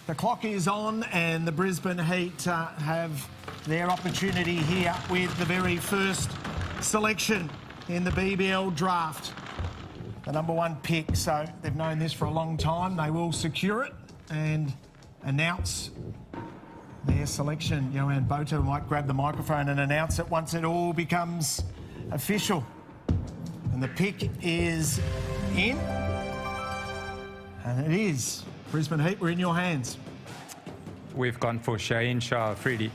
The clock is on and the Brisbane Heat have their opportunity here with the very first selection in the BBL draft. The #1 pick, so they've known this for a long time. They will secure it and announce their selection. Johan Botha might grab the microphone and announce it once it all becomes official. And the pick is in. And it is. Brisbane Heat, we're in your hands. We've gone for Shaheen Afridi.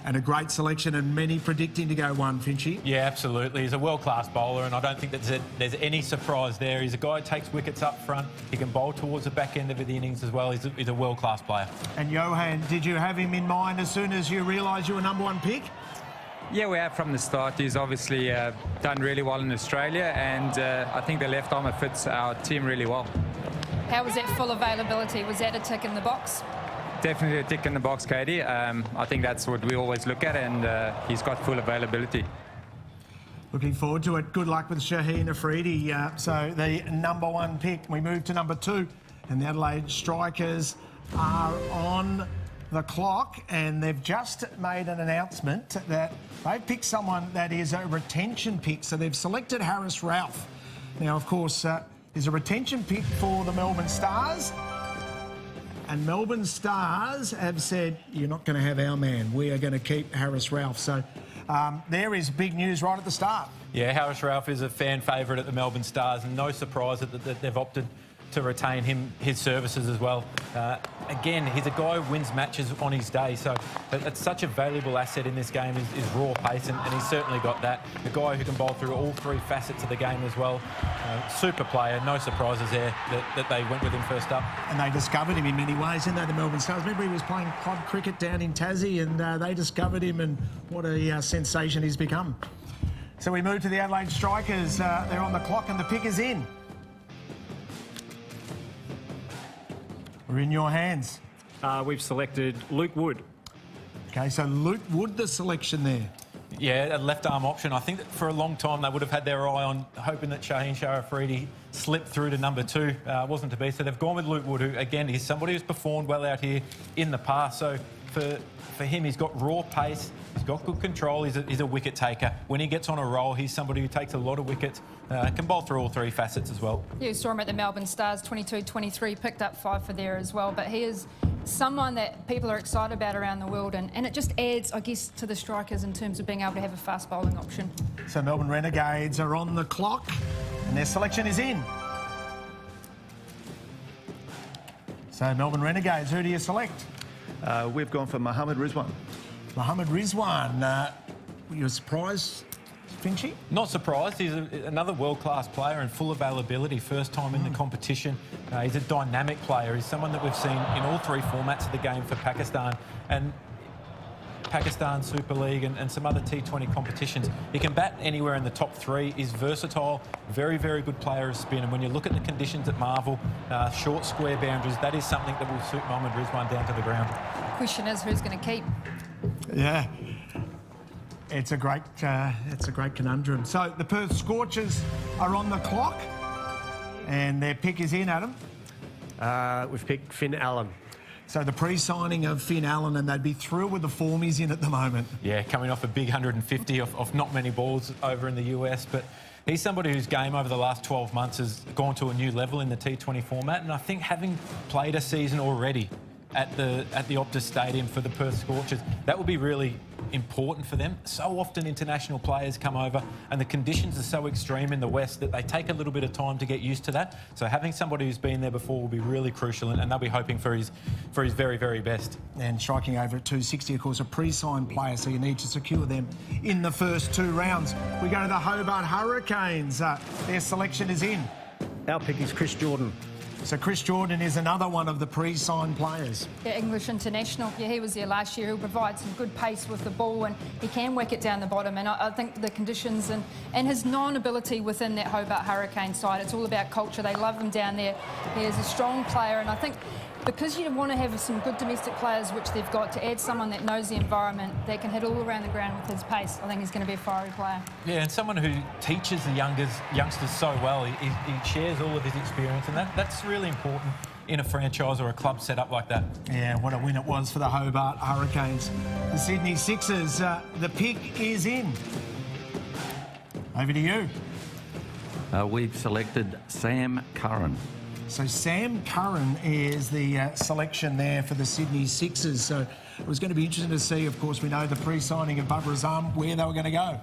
And a great selection, and many predicting to go one, Finchy. Yeah, absolutely. He's a world-class bowler, and I don't think that there's any surprise there. He's a guy who takes wickets up front. He can bowl towards the back end of the innings as well. He's a world-class player. And Johan, did you have him in mind as soon as you realised you were #1 pick? Yeah, we have from the start. He's obviously done really well in Australia, and I think the left armour fits our team really well. How was that full availability? Was that a tick in the box? Definitely a tick in the box, Katie. I think that's what we always look at, and he's got full availability. Looking forward to it. Good luck with Shaheen Afridi. So the #1 pick. We move to #2, and the Adelaide Strikers are on the clock, and they've just made an announcement that they've picked someone that is a retention pick. So they've selected Haris Rauf. Now, of course, is a retention pick for the Melbourne Stars. And Melbourne Stars have said, you're not going to have our man. We are going to keep Haris Rauf. So there is big news right at the start. Yeah, Haris Rauf is a fan favourite at the Melbourne Stars, and no surprise that they've opted to retain his services as well. Again, he's a guy who wins matches on his day, so it's such a valuable asset in this game is raw pace, and he's certainly got that. A guy who can bowl through all three facets of the game as well. Super player, no surprises there that they went with him first up. And they discovered him in many ways, didn't they, the Melbourne Stars? Remember, he was playing club cricket down in Tassie, and they discovered him, and what a sensation he's become. So we move to the Adelaide Strikers. They're on the clock, and the pick is in. We're in your hands. We've selected Luke Wood. Okay, so Luke Wood, the selection there. Yeah, a left-arm option. I think that for a long time they would have had their eye on hoping that Shaheen Afridi slipped through to #2. Wasn't to be, so they've gone with Luke Wood, who, again, he's somebody who's performed well out here in the past. So for him, he's got raw pace, he's got good control, he's a wicket taker. When he gets on a roll, he's somebody who takes a lot of wickets, can bowl through all three facets as well. Yeah, you saw him at the Melbourne Stars, 22-23, picked up 5 for there as well. But he is someone that people are excited about around the world, and it just adds, I guess, to the Strikers in terms of being able to have a fast bowling option. So Melbourne Renegades are on the clock, and their selection is in. So Melbourne Renegades, who do you select? We've gone for Mohammad Rizwan. Mohammad Rizwan. Were you surprised, Finchy? Not surprised. He's another world-class player and full availability. First time in the competition. He's a dynamic player. He's someone that we've seen in all three formats of the game for Pakistan. And Pakistan Super League and some other T20 competitions. He can bat anywhere in the top 3. He's versatile, very, very good player of spin. And when you look at the conditions at Marvel, short square boundaries, that is something that will suit Mohammad Rizwan down to the ground. Question is, who's going to keep? Yeah, it's a great conundrum. So the Perth Scorchers are on the clock, and their pick is in, Adam. We've picked Finn Allen. So the pre-signing of Finn Allen, and they'd be thrilled with the form he's in at the moment. Yeah, coming off a big 150 off not many balls over in the US, but he's somebody whose game over the last 12 months has gone to a new level in the T20 format, and I think having played a season already at the Optus Stadium for the Perth Scorchers, that will be really important for them. So often international players come over and the conditions are so extreme in the West that they take a little bit of time to get used to that. So having somebody who's been there before will be really crucial, and they'll be hoping for his very, very best. And striking over at 260, of course, a pre-signed player, so you need to secure them in the first 2 rounds. We go to the Hobart Hurricanes. Their selection is in. Our pick is Chris Jordan. So Chris Jordan is another one of the pre-signed players. Yeah, English international. Yeah, he was there last year. He'll provide some good pace with the ball, and he can whack it down the bottom. And I think the conditions and his known-ability within that Hobart Hurricane side, it's all about culture. They love him down there. He is a strong player, and I think because you want to have some good domestic players, which they've got, to add someone that knows the environment, that can hit all around the ground with his pace, I think he's going to be a fiery player. Yeah, and someone who teaches the youngsters so well. He shares all of his experience, and that's really important in a franchise or a club set up like that. Yeah, what a win it was for the Hobart Hurricanes. The Sydney Sixers, the pick is in. Over to you. We've selected Sam Curran. So Sam Curran is the selection there for the Sydney Sixers. So it was going to be interesting to see, of course, we know the pre-signing of Bubba Azam, where they were going to go.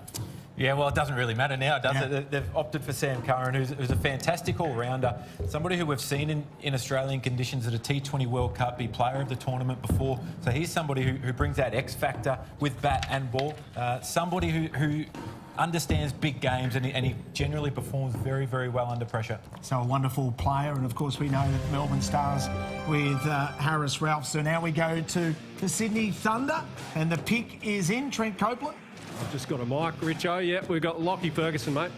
Yeah, well, it doesn't really matter now, does it? They've opted for Sam Curran, who's a fantastic all-rounder, somebody who we've seen in Australian conditions at a T20 World Cup, be player of the tournament before. So he's somebody who brings that X factor with bat and ball, somebody who understands big games, and he generally performs very, very well under pressure. So a wonderful player, and of course we know that Melbourne Stars with Harris Ralph. So now we go to the Sydney Thunder, and the pick is in. Trent Copeland. I've just got a mic, Richo. Yep, we've got Lockie Ferguson, mate.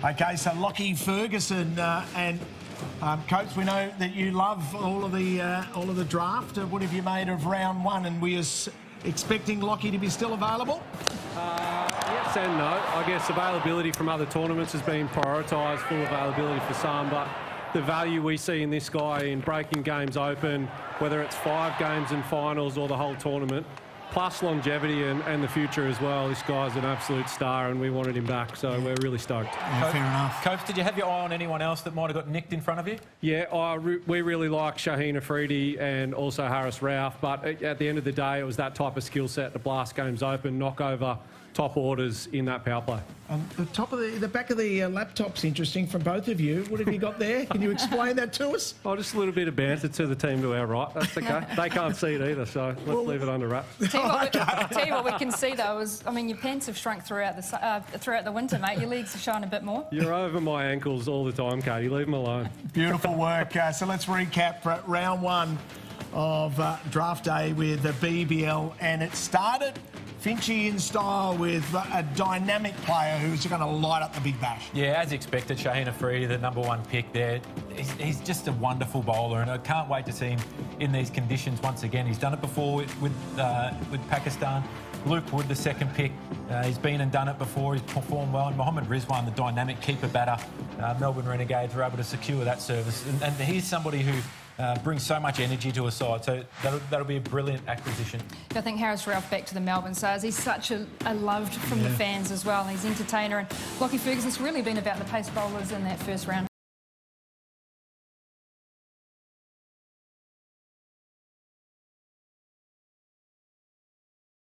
Okay, so Lockie Ferguson and Coach, we know that you love all of the draft. What have you made of round one? And we are expecting Lockie to be still available? Yes and no. I guess availability from other tournaments has been prioritised, full availability for some, but the value we see in this guy in breaking games open, whether it's 5 games in finals or the whole tournament, plus longevity and the future as well. This guy's an absolute star, and we wanted him back, so we're really stoked. Yeah, fair enough. Coach, did you have your eye on anyone else that might have got nicked in front of you? Yeah, we really like Shaheen Afridi and also Harris Ralph, but at the end of the day, it was that type of skill set to blast games open, knock over top orders in that power play. And the back of the laptop's interesting from both of you. What have you got there? Can you explain that to us? Oh, just a little bit of banter to the team to our right. That's okay. They can't see it either, so let's leave it under wraps. Tell you what we can see though is, I mean, your pants have shrunk throughout the winter, mate. Your legs are showing a bit more. You're over my ankles all the time, Katie. Leave them alone. Beautiful work. So let's recap round one of draft day with the BBL, and it started Finchy in style with a dynamic player who's going to light up the big bash. Yeah, as expected, Shaheen Afridi, the #1 pick there. He's just a wonderful bowler, and I can't wait to see him in these conditions once again. He's done it before with Pakistan. Luke Wood, the second pick, he's been and done it before. He's performed well. And Mohammed Rizwan, the dynamic keeper batter. Melbourne Renegades were able to secure that service. And he's somebody who brings so much energy to a side, so that'll be a brilliant acquisition. I think Harris Ralph back to the Melbourne Stars. He's such a loved from the fans as well. He's entertainer, and Lockie Ferguson's really been about the pace bowlers in that first round.